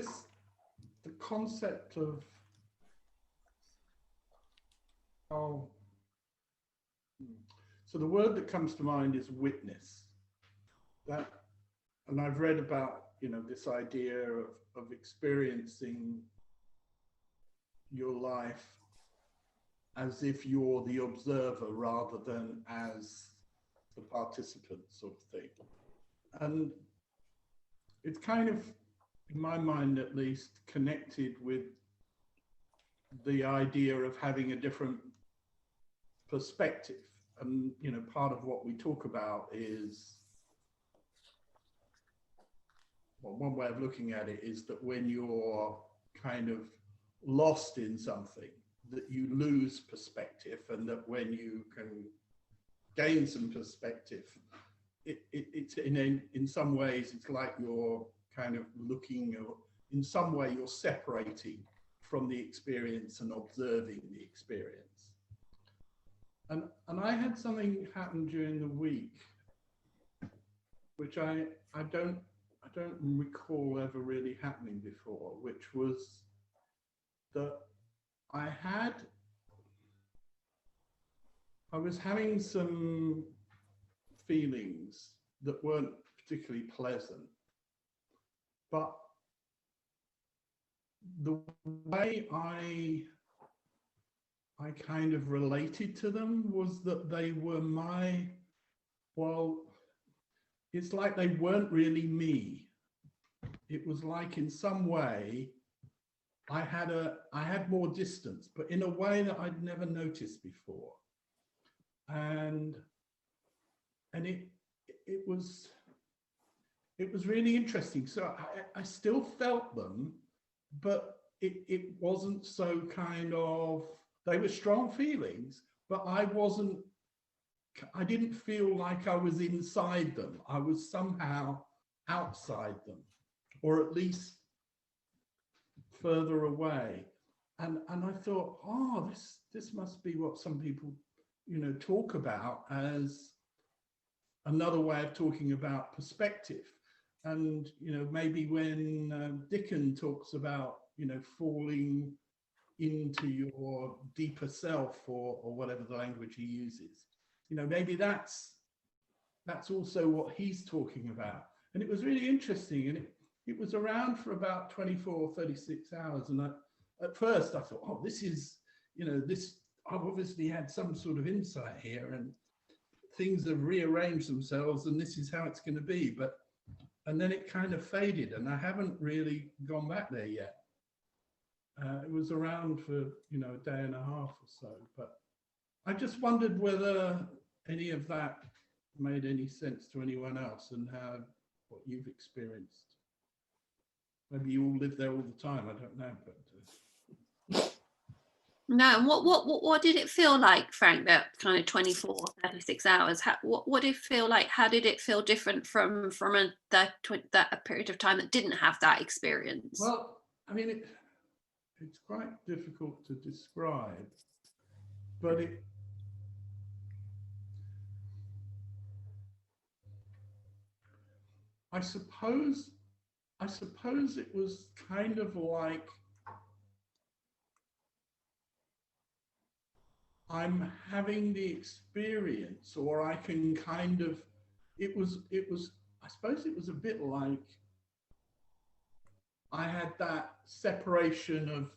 the concept of so the word that comes to mind is witness. That, and I've read about, this idea of experiencing your life as if you're the observer rather than as the participant, sort of thing. And it's kind of, in my mind at least, connected with the idea of having a different perspective. And, part of what we talk about is, well, one way of looking at it is that when you're kind of lost in something, that you lose perspective, and that when you can gain some perspective, it's in some ways, it's like you're kind of looking, or in some way you're separating from the experience and observing the experience. And I had something happen during the week, which I don't recall ever really happening before, which was that I was having some feelings that weren't particularly pleasant, but the way I kind of related to them was that they were it's like they weren't really me. It was like, in some way, I had more distance, but in a way that I'd never noticed before. And it was really interesting. So I still felt them, but it wasn't so kind of, they were strong feelings, but I didn't feel like I was inside them. I was somehow outside them, or at least further away. And I thought, oh, this must be what some people, talk about as another way of talking about perspective. And, maybe when Dickon talks about, falling into your deeper self, or whatever the language he uses, maybe that's also what he's talking about. And it was really interesting. And it was around for about 24, 36 hours. And at first I thought, oh, this is, I've obviously had some sort of insight here, and things have rearranged themselves, and this is how it's going to be. And then it kind of faded, and I haven't really gone back there yet. It was around for, a day and a half or so, but I just wondered whether any of that made any sense to anyone else, and what you've experienced. Maybe you all live there all the time, I don't know, but no. And what did it feel like, Frank, that kind of 24, 36 hours? What did it feel like? How did it feel different from that period of time that didn't have that experience? Well, I mean, it's quite difficult to describe, but I suppose it was kind of like I'm having the experience, or I can kind of, it was, I suppose it was a bit like I had that separation of,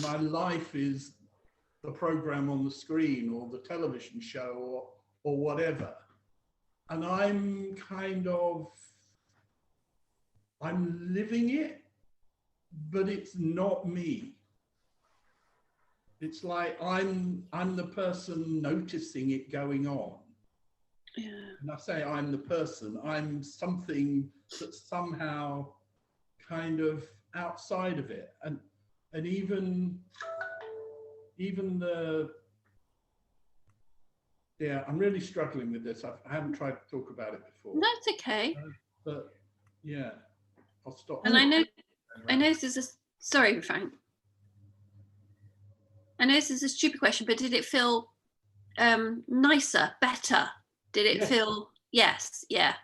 my life is the program on the screen, or the television show, or whatever. And I'm living it, but it's not me. It's like I'm the person noticing it going on. Yeah. And I say I'm the person, I'm something that's somehow kind of outside of it. And even the, yeah, I'm really struggling with this. I haven't tried to talk about it before. That's okay. But yeah, I'll stop. And I know this is, sorry, Frank. I know this is a stupid question, but did it feel nicer, better? Did it feel, yes, yeah.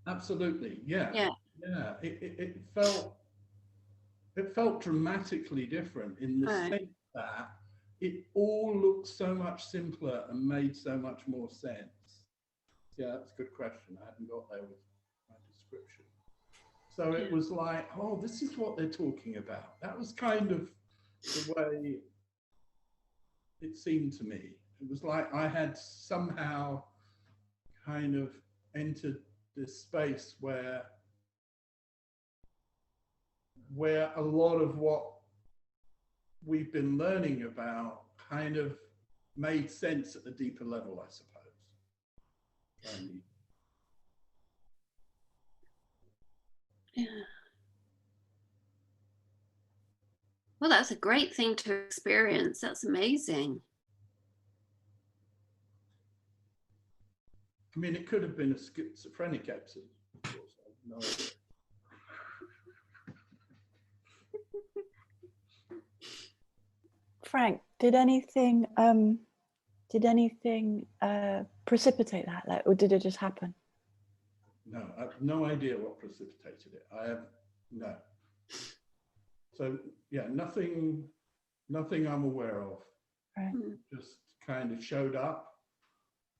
Absolutely, yeah. Yeah. Yeah, it felt, it felt dramatically different in the Right. sense that it all looked so much simpler and made so much more sense. Yeah, that's a good question. I hadn't got there with my description. So it was like, oh, this is what they're talking about. That was kind of the way it seemed to me. It was like I had somehow kind of entered this space where a lot of what we've been learning about kind of made sense at a deeper level, I suppose. Yeah. Well, that's a great thing to experience. That's amazing. I mean, it could have been a schizophrenic episode, of course. I have no idea. Frank, did anything precipitate that, like, or did it just happen? No, I have no idea what precipitated it. I have no. So yeah, nothing I'm aware of. Right. Just kind of showed up,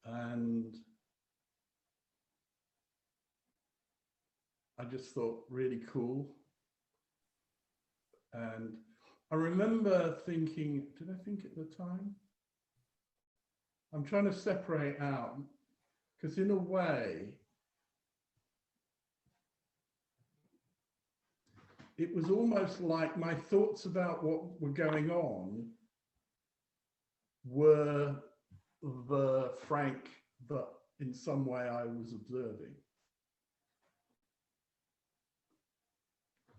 and I just thought really cool. And I remember thinking, did I think at the time? I'm trying to separate out, because in a way, it was almost like my thoughts about what were going on were the Frank that in some way I was observing.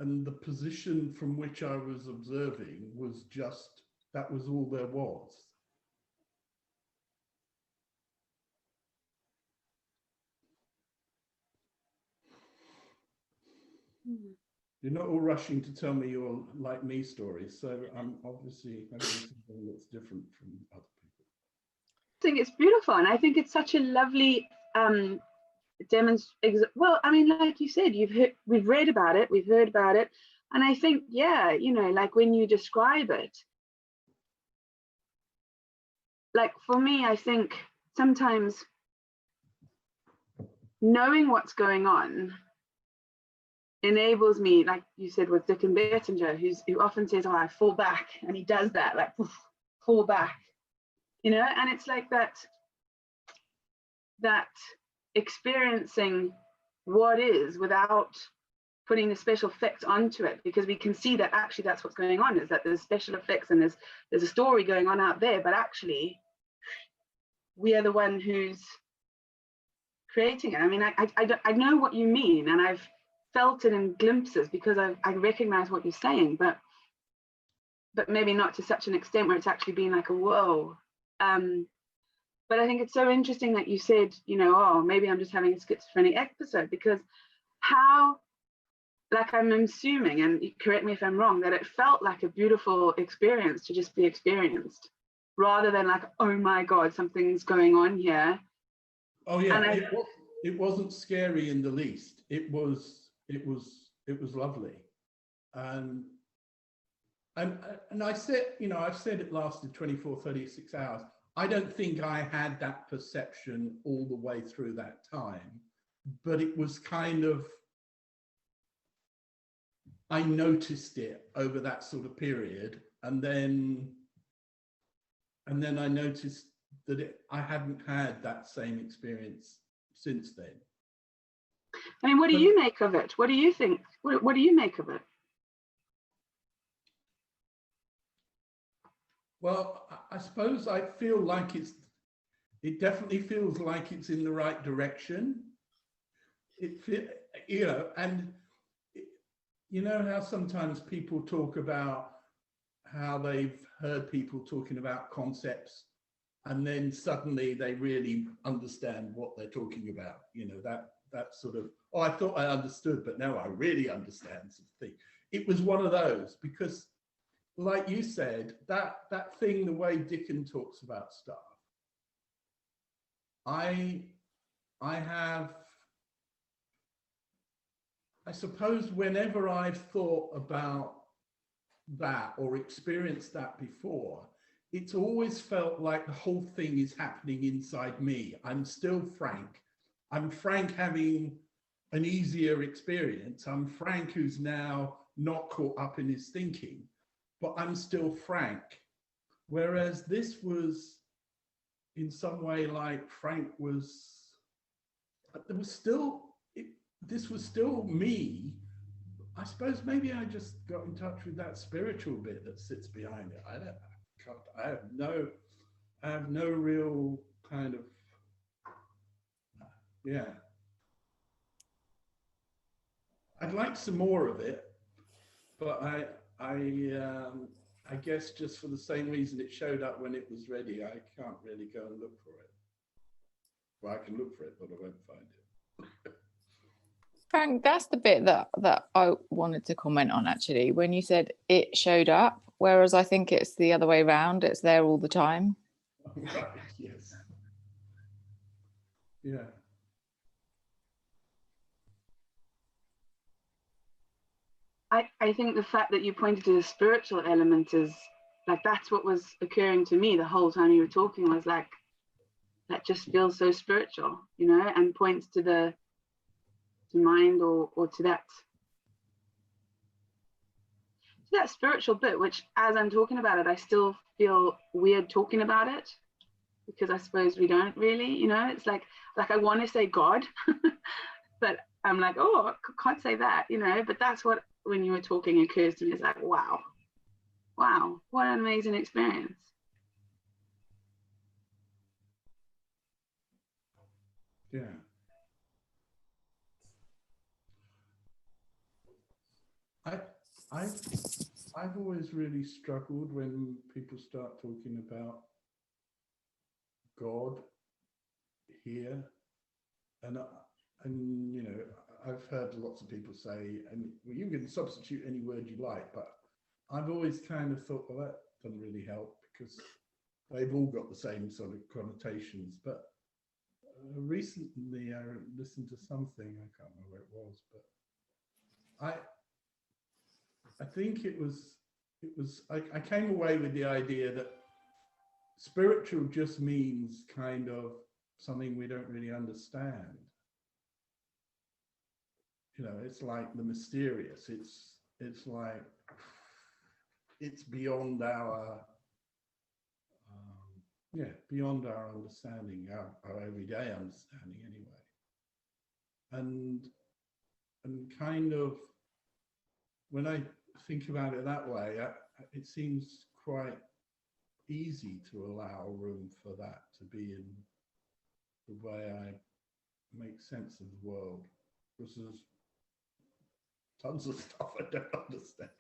And the position from which I was observing was just, that was all there was. You're not all rushing to tell me your like me stories, so I'm obviously having something that's different from other people. I think it's beautiful, and I think it's such a lovely well, I mean, like you said, we've read about it, we've heard about it, and I think, yeah, you know, like when you describe it, like for me, I think sometimes knowing what's going on enables me, like you said with Dick and Bettinger, who often says, oh, I fall back, and he does that, like fall back, you know, and it's like that experiencing what is without putting the special effects onto it, because we can see that actually that's what's going on, is that there's special effects and there's a story going on out there, but actually we are the one who's creating it. I mean, I know what you mean, and I've felt it in glimpses because I recognize what you're saying, but maybe not to such an extent where it's actually been like a whoa. But I think it's so interesting that you said, you know, oh, maybe I'm just having a schizophrenic episode, because how, like I'm assuming, and correct me if I'm wrong, that it felt like a beautiful experience to just be experienced, rather than like, oh my God, something's going on here. Oh yeah, it wasn't scary in the least. It was lovely, and I said, you know, I've said it lasted 24, 36 hours. I don't think I had that perception all the way through that time, but it was kind of, I noticed it over that sort of period, and then I noticed that I hadn't had that same experience since then. I mean, what do you make of it? What do you think? What do you make of it? Well, I suppose I feel like it definitely feels like it's in the right direction. You know, and you know how sometimes people talk about how they've heard people talking about concepts, and then suddenly they really understand what they're talking about. You know, that sort of, oh, I thought I understood, but now I really understand sort of thing. It was one of those, because like you said, that thing, the way Dickens talks about stuff, I suppose whenever I've thought about that or experienced that before, it's always felt like the whole thing is happening inside me. I'm still Frank. I'm Frank having an easier experience. I'm Frank who's now not caught up in his thinking, but I'm still Frank. Whereas this was in some way like Frank was, there was still, this was still me. I suppose maybe I just got in touch with that spiritual bit that sits behind it. I have no real kind of, yeah. I'd like some more of it, but I guess just for the same reason it showed up when it was ready, I can't really go and look for it. Well, I can look for it, but I won't find it. Frank, that's the bit that I wanted to comment on, actually, when you said it showed up, whereas I think it's the other way around. It's there all the time. Right, yes. Yeah. I think the fact that you pointed to the spiritual element is like, that's what was occurring to me the whole time you were talking, was like, that just feels so spiritual, you know, and points to the mind or to that spiritual bit, which as I'm talking about it, I still feel weird talking about it, because I suppose we don't really, you know, it's like I want to say God, but I'm like, oh, I can't say that, you know, but that's what, when you were talking, occurs to me. It's like, wow, what an amazing experience. Yeah. I've always really struggled when people start talking about God here, and you know, I've heard lots of people say, and you can substitute any word you like, but I've always kind of thought, well, that doesn't really help because they've all got the same sort of connotations. But recently I listened to something, I can't remember where it was, but I think it was I came away with the idea that spiritual just means kind of something we don't really understand. You know, it's like the mysterious. It's like it's beyond our beyond our understanding, our everyday understanding anyway. And kind of, when I think about it that way, it seems quite easy to allow room for that to be in the way I make sense of the world, because there's tons of stuff I don't understand.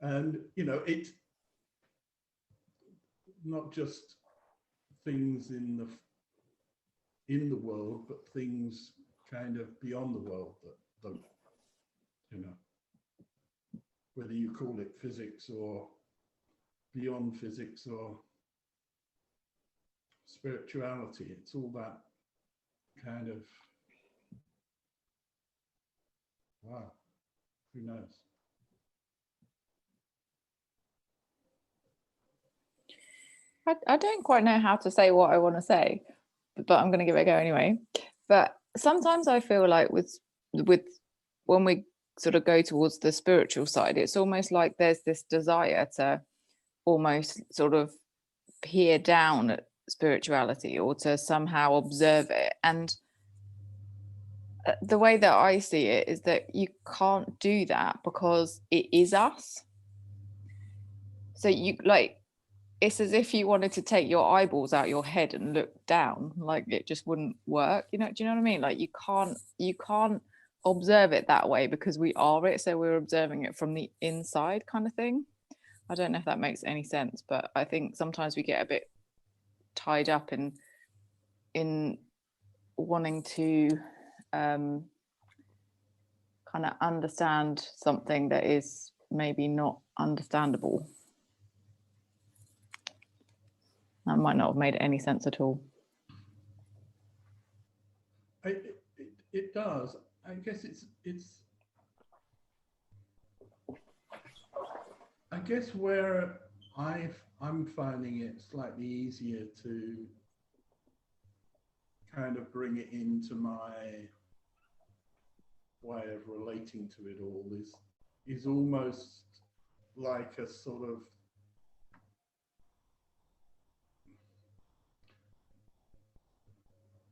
And, you know, it's not just things in the world, but things kind of beyond the world that don't, you know, whether you call it physics or beyond physics or spirituality, it's all that kind of, wow, who knows? I don't quite know how to say what I want to say, but I'm going to give it a go anyway. But sometimes I feel like with when we sort of go towards the spiritual side, it's almost like there's this desire to almost sort of peer down at spirituality or to somehow observe it. And the way that I see it is that you can't do that because it is us. So you like, it's as if you wanted to take your eyeballs out your head and look down, like it just wouldn't work. You know, do you know what I mean? Like you can't observe it that way because we are it. So we're observing it from the inside kind of thing. I don't know if that makes any sense, but I think sometimes we get a bit tied up in wanting to kind of understand something that is maybe not understandable. That might not have made any sense at all. It does. I guess it's guess where I'm finding it slightly easier to kind of bring it into my way of relating to it all is almost like a sort of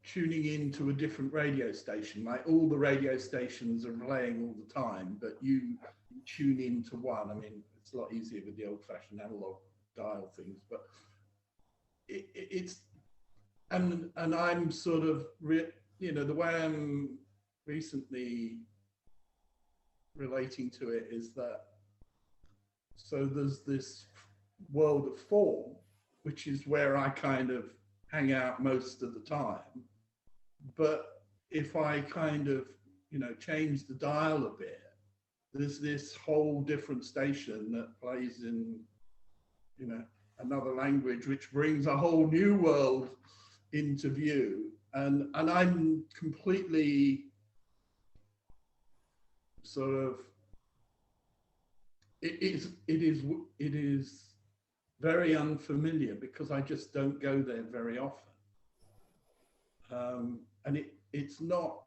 tuning into a different radio station. Like all the radio stations are playing all the time, but you tune into one. I mean, it's a lot easier with the old-fashioned analog dial things, but it's and I'm sort of you know, the way I'm recently relating to it is that, so there's this world of form, which is where I kind of hang out most of the time. But if I kind of, you know, change the dial a bit, there's this whole different station that plays in, you know, another language, which brings a whole new world into view. And I'm completely sort of, it is very unfamiliar because I just don't go there very often. And it's not,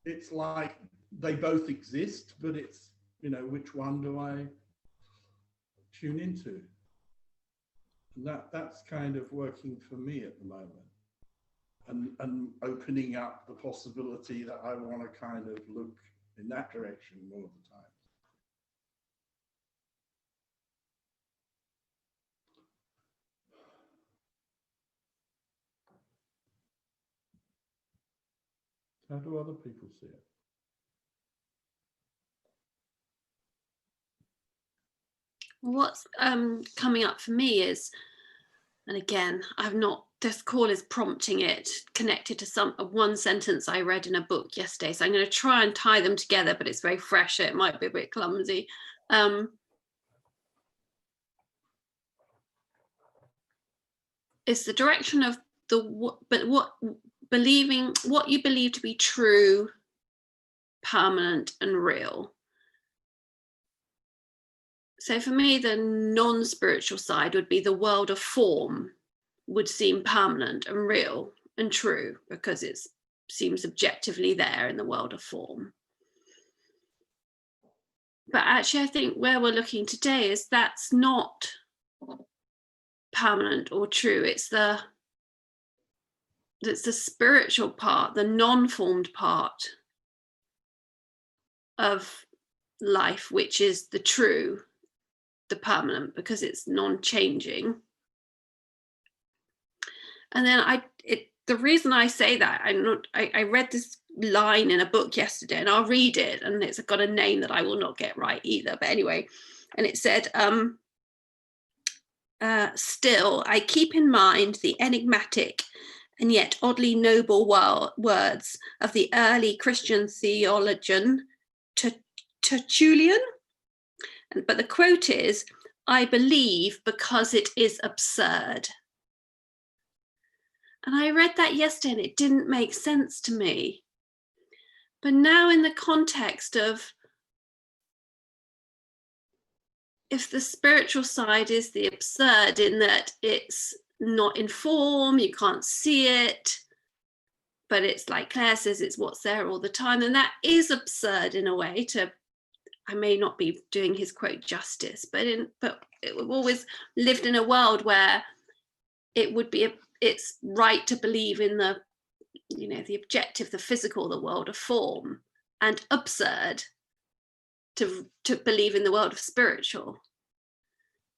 it's like they both exist, but it's, you know, which one do I tune into? And that's kind of working for me at the moment. And opening up the possibility that I want to kind of look in that direction more of the time. How do other people see it? What's coming up for me is, and again, I've not, this call is prompting it, connected to one sentence I read in a book yesterday. So I'm going to try and tie them together, but it's very fresh. So it might be a bit clumsy. It's the direction of what you believe to be true, permanent, and real. So for me, the non-spiritual side would be the world of form would seem permanent and real and true because it seems objectively there in the world of form. But actually, I think where we're looking today is that's not permanent or true. It's the spiritual part, the non-formed part of life, which is the true, the permanent, because it's non-changing. And then the reason I say that, I read this line in a book yesterday, and I'll read it, and it's got a name that I will not get right either. But anyway, and it said, still, I keep in mind the enigmatic and yet oddly noble words of the early Christian theologian Tertullian. But the quote is, I believe because it is absurd. And I read that yesterday and it didn't make sense to me. But now in the context of, if the spiritual side is the absurd in that it's not in form, you can't see it, but it's like Claire says, it's what's there all the time. And that is absurd in a way I may not be doing his quote justice, but we've always lived in a world where it would be, it's right to believe in the, you know, the objective, the physical, the world of form, and absurd to believe in the world of spiritual.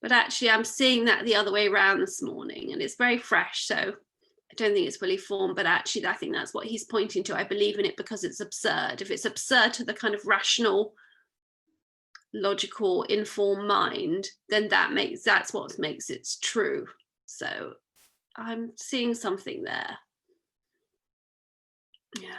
But actually I'm seeing that the other way around this morning, and it's very fresh. So I don't think it's fully formed, but actually I think that's what he's pointing to. I believe in it because it's absurd. If it's absurd to the kind of rational, logical, informed mind, then that's what makes it true. So I'm seeing something there. Yeah.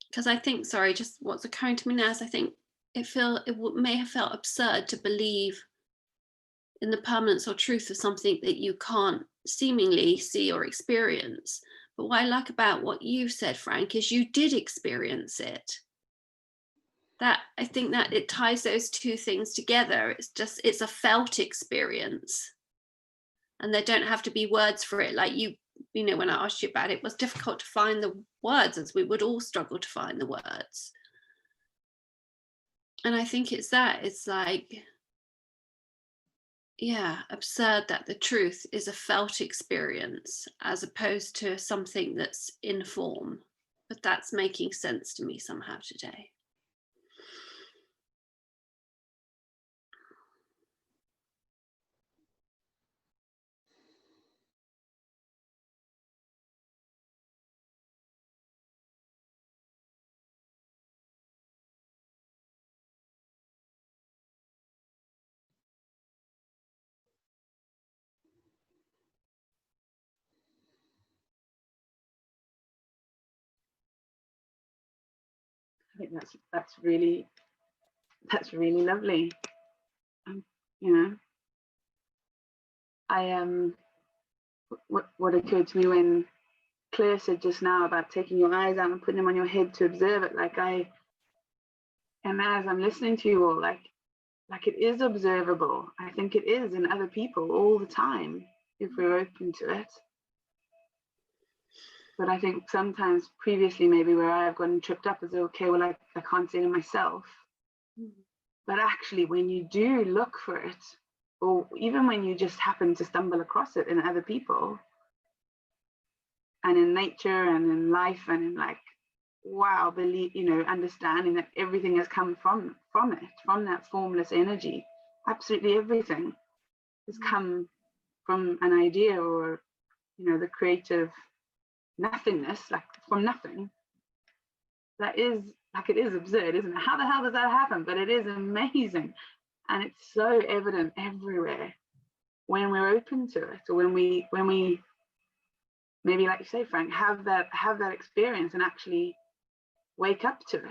Because I think, sorry, just what's occurring to me now is I think may have felt absurd to believe in the permanence or truth of something that you can't seemingly see or experience. But what I like about what you said, Frank, is you did experience it. That I think that it ties those two things together. It's a felt experience, and there don't have to be words for it. Like you know, when I asked you about it, it was difficult to find the words, as we would all struggle to find the words. And I think it's like, yeah, absurd that the truth is a felt experience as opposed to something that's in form. But that's making sense to me somehow today. I think that's really lovely. You know, what occurred to me when Claire said just now about taking your eyes out and putting them on your head to observe it, like as I'm listening to you all, like it is observable. I think it is in other people all the time if we're open to it. But I think sometimes previously maybe where I've gotten tripped up is, okay, well, I can't see it in myself. But actually, when you do look for it, or even when you just happen to stumble across it in other people and in nature and in life and in like, wow, understanding that everything has come from it, from that formless energy. Absolutely everything has come from an idea or, the creative nothingness, like from nothing. That is, like, it is absurd, isn't it? How the hell does that happen? But it is amazing. And it's so evident everywhere when we're open to it, or when we maybe, like you say, Frank, have that experience and actually wake up to it.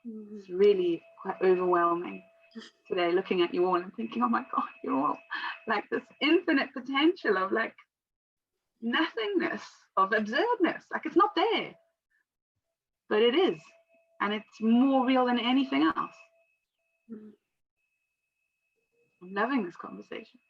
It's really quite overwhelming today, looking at you all and thinking, oh my God, you're all like this infinite potential of like nothingness, of absurdness. Like, it's not there, but it is, and it's more real than anything else. I'm loving this conversation.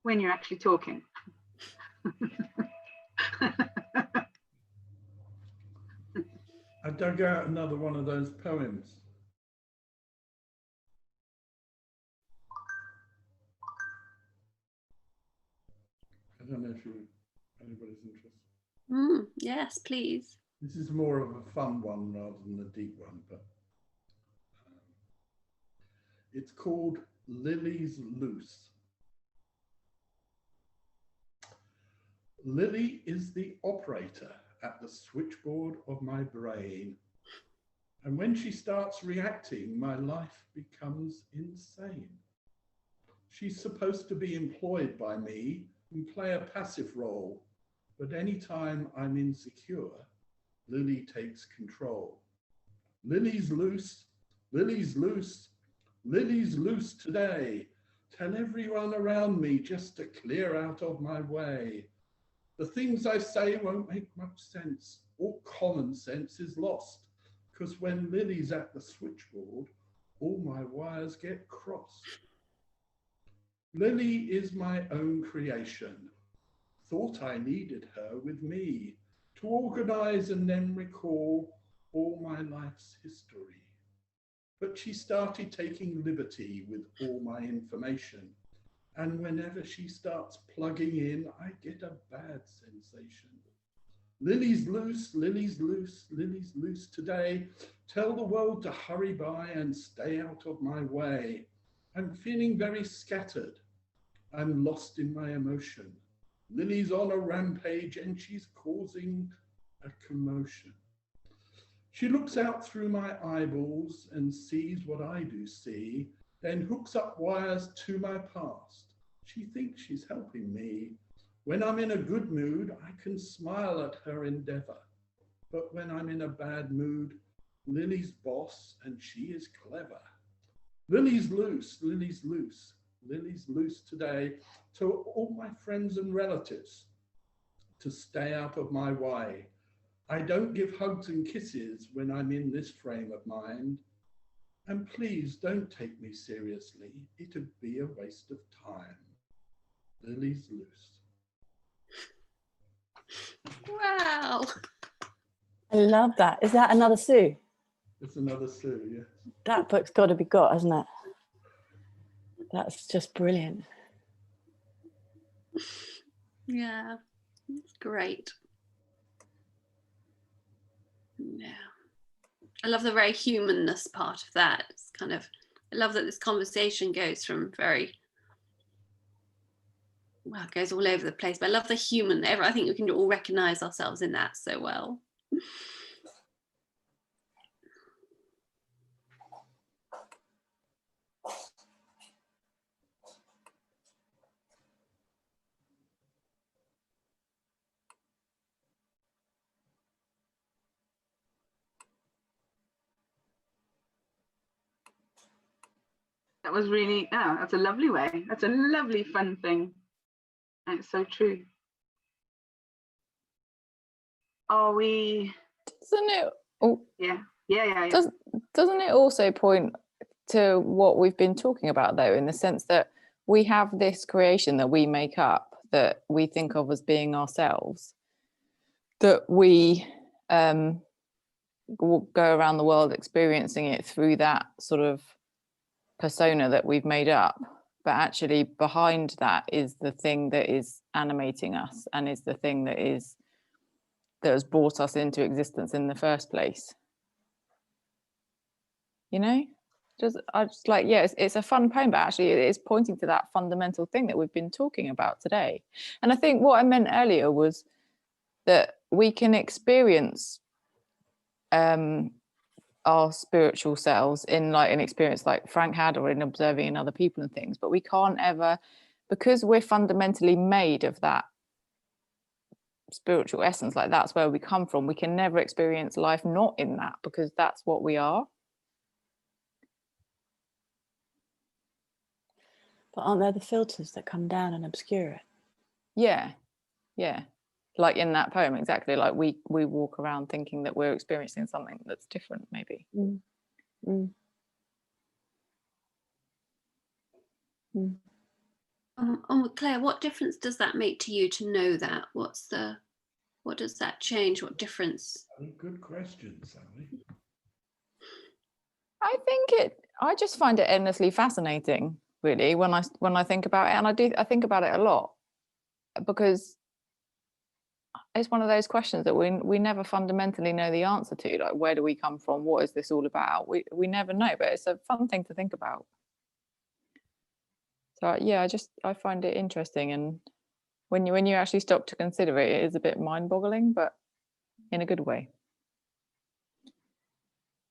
When you're actually talking. I dug out another one of those poems. I don't know if anybody's interested. Yes, please. This is more of a fun one rather than a deep one, but it's called Lily's Loose. Lily is the operator at the switchboard of my brain. And when she starts reacting, my life becomes insane. She's supposed to be employed by me and play a passive role, but anytime I'm insecure, Lily takes control. Lily's loose, Lily's loose, Lily's loose today. Tell everyone around me just to clear out of my way. The things I say won't make much sense. All common sense is lost, because when Lily's at the switchboard, all my wires get crossed. Lily is my own creation. Thought I needed her with me to organize and then recall all my life's history. But she started taking liberty with all my information. And whenever she starts plugging in, I get a bad sensation. Lily's loose, Lily's loose, Lily's loose today. Tell the world to hurry by and stay out of my way. I'm feeling very scattered. I'm lost in my emotion. Lily's on a rampage and she's causing a commotion. She looks out through my eyeballs and sees what I do see, then hooks up wires to my past. She thinks she's helping me. When I'm in a good mood, I can smile at her endeavor. But when I'm in a bad mood, Lily's boss and she is clever. Lily's loose, Lily's loose, Lily's loose today. To all my friends and relatives, to stay out of my way. I don't give hugs and kisses when I'm in this frame of mind. And please don't take me seriously. It'd be a waste of time. Lily's loose. Wow. I love that. Is that another Sue? It's another Sue, yeah. That book's got to be got, hasn't it? That's just brilliant. Yeah, it's great. Yeah. I love the very humanness part of that. It's kind of, I love that this conversation goes from very, well, it goes all over the place, but I love the human. I think we can all recognize ourselves in that so well. That was really, yeah, that's a lovely way. That's a lovely, fun thing. And it's so true. Are we? Doesn't it? Oh, Yeah. doesn't it also point to what we've been talking about, though, in the sense that we have this creation that we make up, that we think of as being ourselves, that we go around the world experiencing it through that sort of persona that we've made up, but actually behind that is the thing that is animating us and is the thing that has brought us into existence in the first place. You know, I just like, yeah, it's a fun poem, but actually it is pointing to that fundamental thing that we've been talking about today. And I think what I meant earlier was that we can experience our spiritual selves in like an experience like Frank had, or in observing in other people and things, but we can't ever, because we're fundamentally made of that spiritual essence, like that's where we come from, we can never experience life not in that, because that's what we are. But aren't there the filters that come down and obscure it? Yeah, like in that poem, exactly, like we walk around thinking that we're experiencing something that's different, maybe. Claire, what difference does that make to you to know that? What does that change? What difference? Good question, Sally. I just find it endlessly fascinating, really, when I think about it, and I think about it a lot, because it's one of those questions that we never fundamentally know the answer to, like, where do we come from, what is this all about? We never know, but it's a fun thing to think about. So yeah, I find it interesting, and when you actually stop to consider it, it is a bit mind-boggling, but in a good way.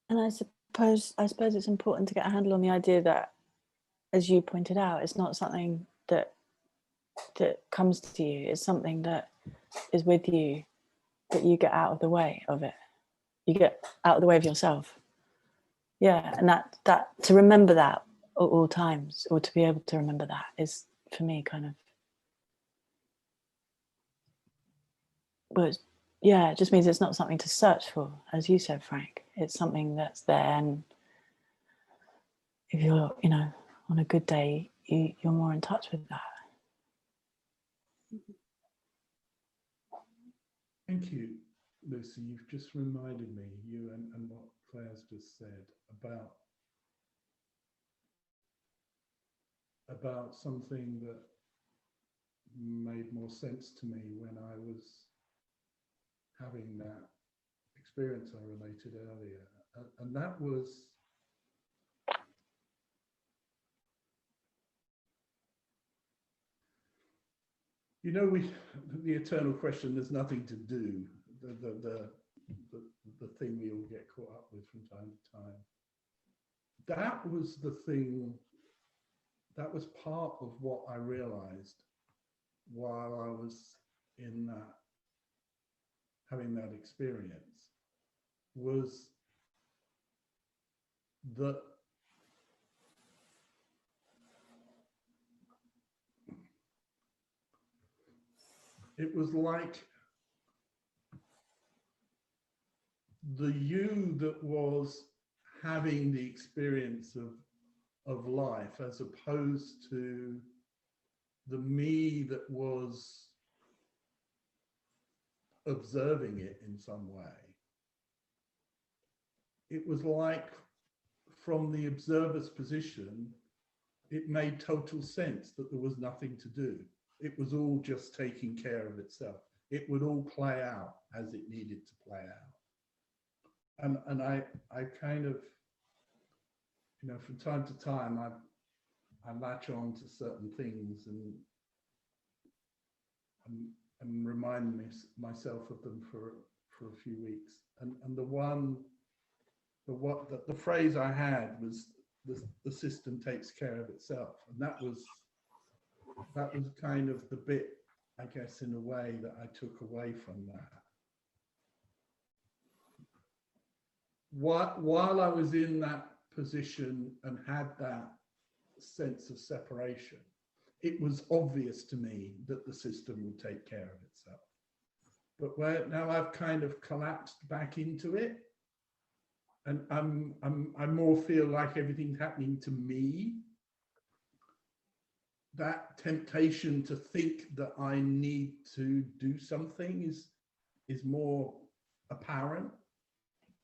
And I suppose it's important to get a handle on the idea that, as you pointed out, it's not something that comes to you. It's something that is with you, that you get out of the way of it. You get out of the way of yourself. Yeah, and that to remember that at all times, or to be able to remember that, is for me kind of, well, yeah, it just means it's not something to search for, as you said, Frank. It's something that's there, and if you're, on a good day, you're more in touch with that. Thank you, Lucy. You've just reminded me, you and what Claire's just said about something that made more sense to me when I was having that experience I related earlier. And that was, the eternal question, there's nothing to do. the thing we all get caught up with from time to time. That was the thing, that was part of what I realized while I was in that, having that experience, was that it was like the you that was having the experience of life, as opposed to the me that was observing it in some way. It was like, from the observer's position, it made total sense that there was nothing to do. It was all just taking care of itself. It would all play out as it needed to play out. And I kind of, you know, from time to time, I latch on to certain things and remind myself of them for a few weeks. And the phrase I had was, the system takes care of itself. And that was kind of the bit, I guess, in a way, that I took away from that. While I was in that position and had that sense of separation, it was obvious to me that the system would take care of itself. But now I've kind of collapsed back into it, and I more feel like everything's happening to me. That temptation to think that I need to do something is more apparent,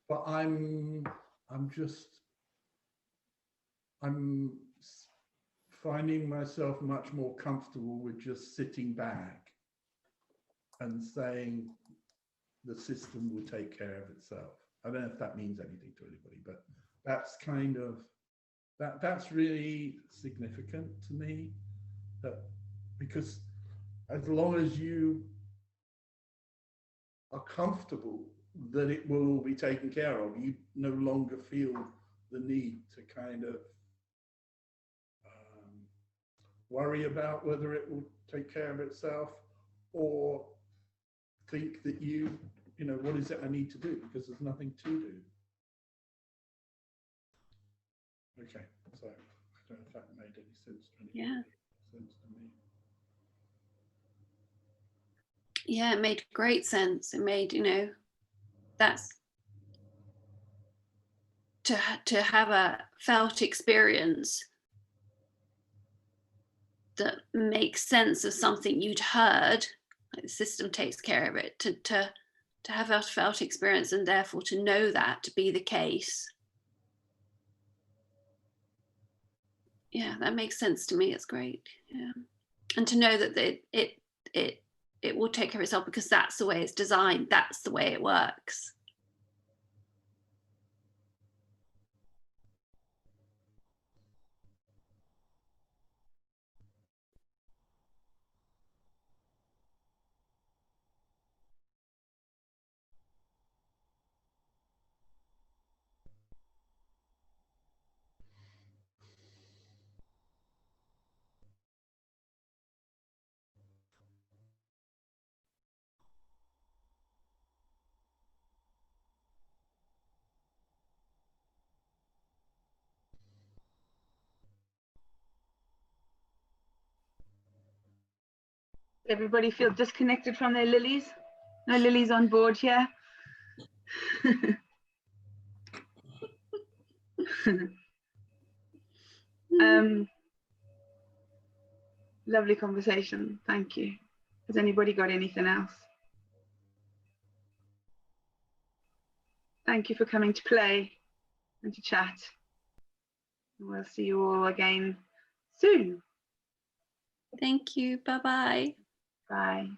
but I'm finding myself much more comfortable with just sitting back and saying the system will take care of itself. I don't know if that means anything to anybody, but that's kind of, that's really significant to me. That, because as long as you are comfortable that it will all be taken care of, you no longer feel the need to kind of worry about whether it will take care of itself, or think that you know, what is it I need to do, because there's nothing to do. Okay, so I don't know if that made any sense to anybody. Yeah. Sense to me. Yeah, it made great sense. It made, you know, that's to have a felt experience that makes sense of something you'd heard, like the system takes care of it, to have a felt experience, and therefore to know that to be the case. Yeah, that makes sense to me. It's great. Yeah. And to know that it will take care of itself, because that's the way it's designed, that's the way it works. Everybody feel disconnected from their lilies? No lilies on board here? Lovely conversation. Thank you. Has anybody got anything else? Thank you for coming to play and to chat. We'll see you all again soon. Thank you. Bye-bye. Bye.